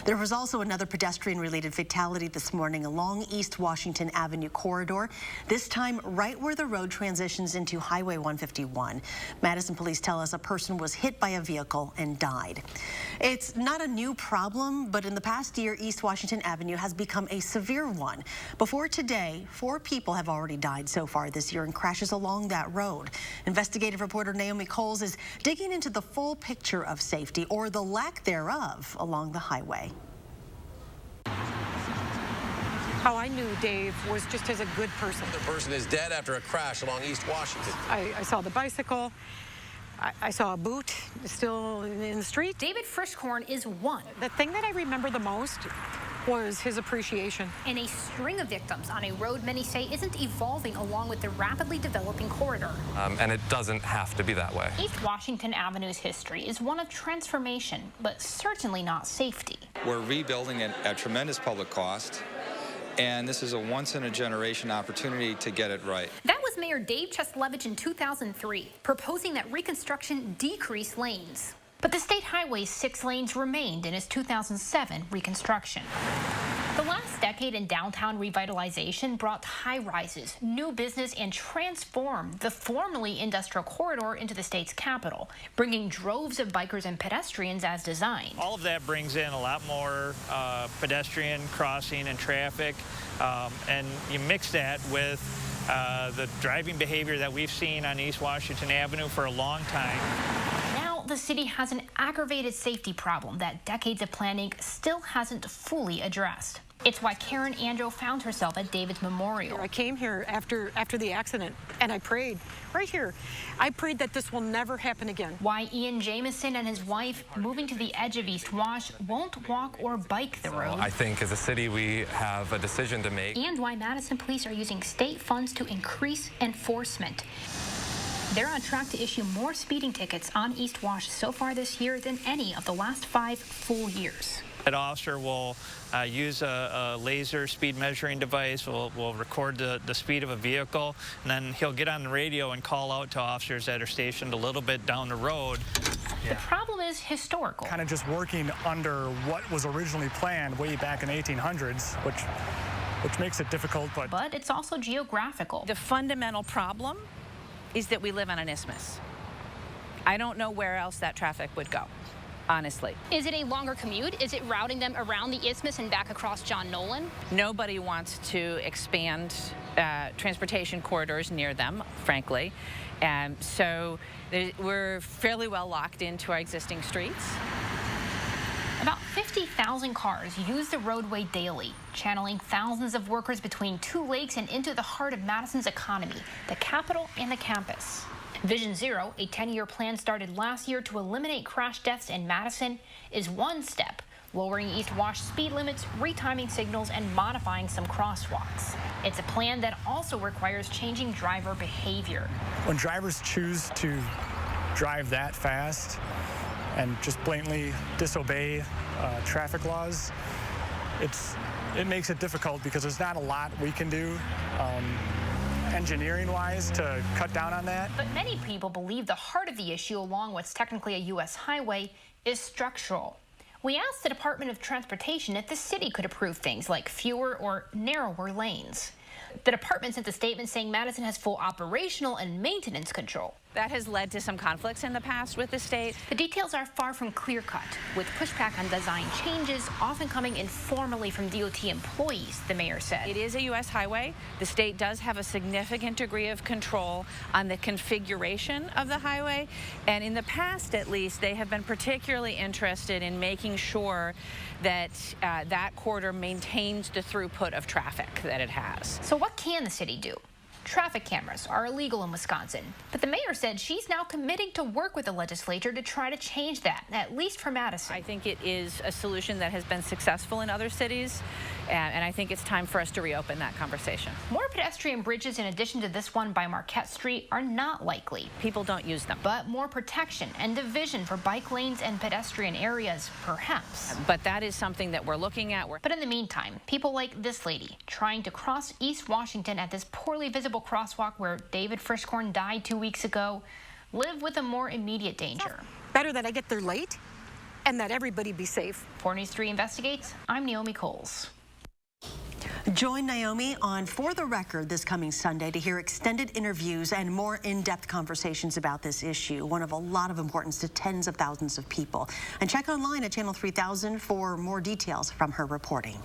There was also another pedestrian-related fatality this morning along East Washington Avenue corridor, this time right where the road transitions into Highway 151. Madison police tell us a person was hit by a vehicle and died. It's not a new problem, but in the past year, East Washington Avenue has become a severe one. Before today, 4 people have already died so far this year in crashes along that road. Investigative reporter Naomi Kowles is digging into the full picture of safety, or the lack thereof, along the highway. How I knew Dave was just as a good person. The person is dead after a crash along East Washington. I saw the bicycle. I saw a boot still in the street. David Frischkorn is one. The thing that I remember the most was his appreciation. And a string of victims on a road many say isn't evolving along with the rapidly developing corridor. And it doesn't have to be that way. East Washington Avenue's history is one of transformation, but certainly not safety. We're rebuilding it at tremendous public cost, and this is a once-in-a-generation opportunity to get it right. That was Mayor Dave Cheslevich in 2003, proposing that reconstruction decrease lanes. But the state highway's 6 lanes remained in its 2007 reconstruction. The last decade in downtown revitalization brought high-rises, new business, and transformed the formerly industrial corridor into the state's capital, bringing droves of bikers and pedestrians as designed. All of that brings in a lot more pedestrian crossing and traffic, and you mix that with the driving behavior that we've seen on East Washington Avenue for a long time. The city has an aggravated safety problem that decades of planning still hasn't fully addressed. It's why Karen Andro found herself at David's memorial. I came here after the accident, and I prayed right here. I prayed that this will never happen again. Why Ian Jamison and his wife, moving to the edge of East Wash, won't walk or bike the road. I think as a city we have a decision to make. And why Madison police are using state funds to increase enforcement. They're on track to issue more speeding tickets on East Wash so far this year than any of the last 5 full years. An officer will use a laser speed measuring device, will record the speed of a vehicle, and then he'll get on the radio and call out to officers that are stationed a little bit down the road. The problem is historical. Kind of just working under what was originally planned way back in the 1800s, which makes it difficult. But it's also geographical. The fundamental problem is that we live on an isthmus. I don't know where else that traffic would go, honestly. Is it a longer commute? Is it routing them around the isthmus and back across John Nolan? Nobody wants to expand transportation corridors near them, frankly. So we're fairly well locked into our existing streets. About 50,000 cars use the roadway daily, channeling thousands of workers between 2 lakes and into the heart of Madison's economy, the capital and the campus. Vision Zero, a 10-year plan started last year to eliminate crash deaths in Madison, is one step, lowering East Wash speed limits, retiming signals, and modifying some crosswalks. It's a plan that also requires changing driver behavior. When drivers choose to drive that fast and just blatantly disobey traffic laws, it makes it difficult because there's not a lot we can do engineering-wise to cut down on that. But many people believe the heart of the issue along what's technically a U.S. highway is structural. We asked the Department of Transportation if the city could approve things like fewer or narrower lanes. The department sent a statement saying Madison has full operational and maintenance control. That has led to some conflicts in the past with the state. The details are far from clear-cut, with pushback on design changes often coming informally from DOT employees, the mayor said. It is a U.S. highway. The state does have a significant degree of control on the configuration of the highway, and in the past, at least, they have been particularly interested in making sure that that corridor maintains the throughput of traffic that it has. So what can the city do? Traffic cameras are illegal in Wisconsin, but the mayor said she's now committing to work with the legislature to try to change that, at least for Madison. I think it is a solution that has been successful in other cities, and I think it's time for us to reopen that conversation. More pedestrian bridges in addition to this one by Marquette Street are not likely. People don't use them. But more protection and division for bike lanes and pedestrian areas, perhaps. But that is something that we're looking at. But in the meantime, people like this lady trying to cross East Washington at this poorly visible crosswalk where David Frischkorn died 2 weeks ago live with a more immediate danger. Better that I get there late and that everybody be safe. 4 News 3 investigates. I'm Naomi Kowles. Join Naomi on For the Record this coming Sunday to hear extended interviews and more in-depth conversations about this issue, one of a lot of importance to tens of thousands of people. And check online at Channel 3000 for more details from her reporting.